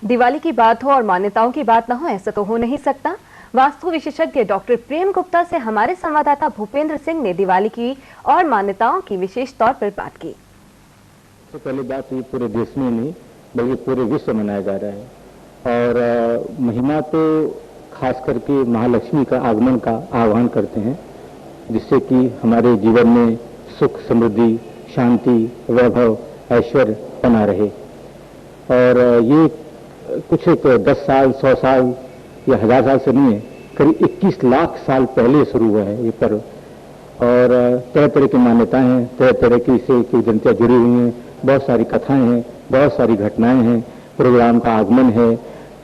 दिवाली की बात हो और मान्यताओं की बात न हो, ऐसा तो हो नहीं सकता। वास्तु विशेषज्ञ डॉक्टर प्रेम गुप्ता से हमारे संवाददाता भूपेंद्र सिंह ने दिवाली की और मान्यताओं की विशेष तौर पर बात की। तो पहली बात, ये पूरे देश में नहीं बल्कि पूरे विश्व में मनाया जा रहा है और महिमा तो खास करके महालक्ष्मी का आगमन का आह्वान करते हैं, जिससे कि हमारे जीवन में सुख, समृद्धि, शांति, वैभव, ऐश्वर्य बना रहे। और ये कुछ 10 साल, 100 साल या 1000 साल से नहीं है, करीब 21 लाख साल पहले शुरू हुआ है ये पर्व। और तरह तरह की मान्यताएं हैं, तरह तरह की से जनता जुड़ी हुई हैं, बहुत सारी कथाएं हैं, बहुत सारी घटनाएं हैं। प्रोग्राम का आगमन है।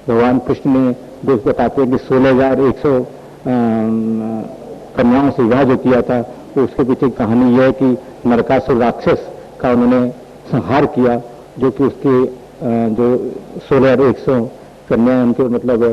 भगवान कृष्ण ने जो बताते हैं कि 16,100 कन्याओं से विवाह जो किया था, तो उसके पीछे कहानी यह है कि नरकासुर राक्षस का उन्होंने संहार किया, जो कि उसके जो 16,100 कन्याएं उनके मतलब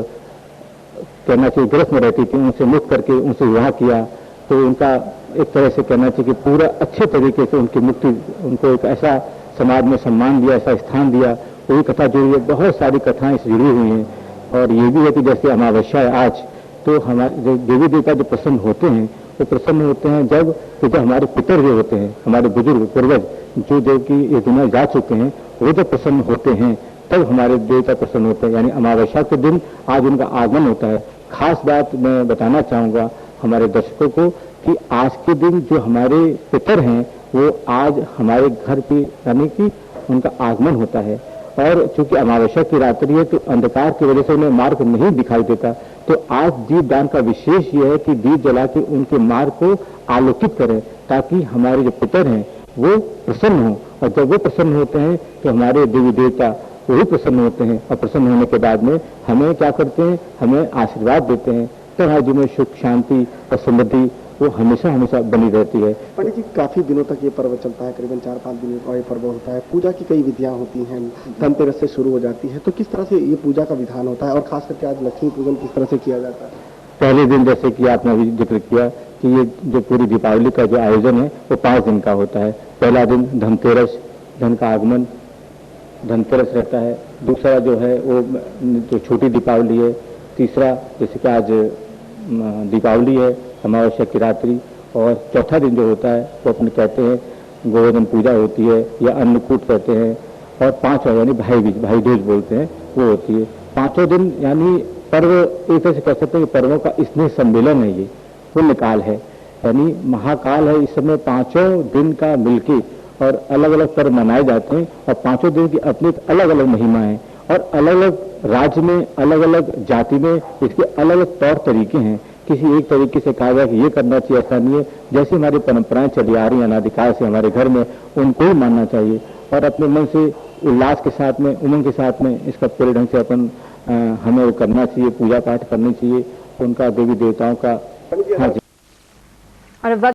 कहना चाहिए ग्रस्त में रहती थी, उनसे मुक्त करके उनसे विवाह किया। तो उनका एक तरह से कहना चाहिए कि पूरा अच्छे तरीके से उनकी मुक्ति, उनको एक ऐसा समाज में सम्मान दिया, ऐसा स्थान दिया। वही कथा जुड़ी है, बहुत सारी कथाएं इससे जुड़ी हुई हैं। और ये भी है कि जैसे अमावस्या है आज, तो हमारे जो देवी देवता जो प्रसन्न होते हैं, वो प्रसन्न होते हैं जब हमारे पितर जो होते हैं, हमारे बुजुर्ग पूर्वज जो देव की ये दुनिया जा चुके हैं, वो जब प्रसन्न होते हैं तब हमारे देवता प्रसन्न होते हैं। यानी अमावस्या के दिन आज उनका आगमन होता है। खास बात मैं बताना चाहूंगा हमारे दर्शकों को कि आज के दिन जो हमारे पितर हैं, वो आज हमारे घर पे यानी कि उनका आगमन होता है। और चूंकि अमावस्या की रात्रि है, तो अंधकार की वजह से उन्हें मार्ग नहीं दिखाई देता। तो आज दीपदान का विशेष यह है कि दीप जला के उनके मार्ग को आलोकित करें, ताकि हमारे जो पितर हैं वो प्रसन्न हो। और जब वो प्रसन्न होते हैं तो हमारे देवी देवता वही प्रसन्न होते हैं, और प्रसन्न होने के बाद में हमें क्या करते हैं, हमें आशीर्वाद देते हैं। तो हमारे जीवन में सुख, शांति और समृद्धि वो हमेशा हमेशा बनी रहती है। पंडित जी, काफी दिनों तक ये पर्व चलता है, करीबन 4-5 दिन का ये पर्व होता है। पूजा की कई विधियां होती हैं, धनतेरस से शुरू हो जाती है। तो किस तरह से ये पूजा का विधान होता है, और खास करके आज लक्ष्मी पूजन किस तरह से किया जाता है? पहले दिन जैसे कि आपने अभी जिक्र किया कि ये जो पूरी दीपावली का जो आयोजन है वो 5 दिन का होता है। पहला दिन धनतेरस, धन का आगमन, धनतेरस रहता है। दूसरा जो है वो जो छोटी दीपावली है। तीसरा जैसे कि आज दीपावली है, अमावस्या की रात्रि। और चौथा दिन जो होता है वो अपने कहते हैं गोवर्धन पूजा होती है, या अन्नकूट कहते हैं। और 5वां यानी भाई दूज बोलते हैं, वो होती है। 5वें दिन यानी पर्व एक तरह से कह सकते हैं कि पर्वों का स्नेह सम्मेलन है, ये पुण्यकाल है, यानी महाकाल है। इस समय 5 दिन का मिलके और अलग अलग पर्व मनाए जाते हैं, और 5 दिन की अपनी अलग अलग महिमा है। और अलग अलग राज्य में, अलग अलग जाति में इसके अलग अलग तौर तरीके हैं। किसी एक तरीके से कहा गया कि ये करना चाहिए, ऐसा नहीं है। जैसी हमारी परंपराएं चली आ रही हैं अनादिकाल से हमारे घर में, उनको ही मानना चाहिए और अपने मन से उल्लास के साथ में, उमंग के साथ में इसका पूरे ढंग से अपन हमें वो करना चाहिए, पूजा पाठ करनी चाहिए उनका, देवी देवताओं का। हाँ जी।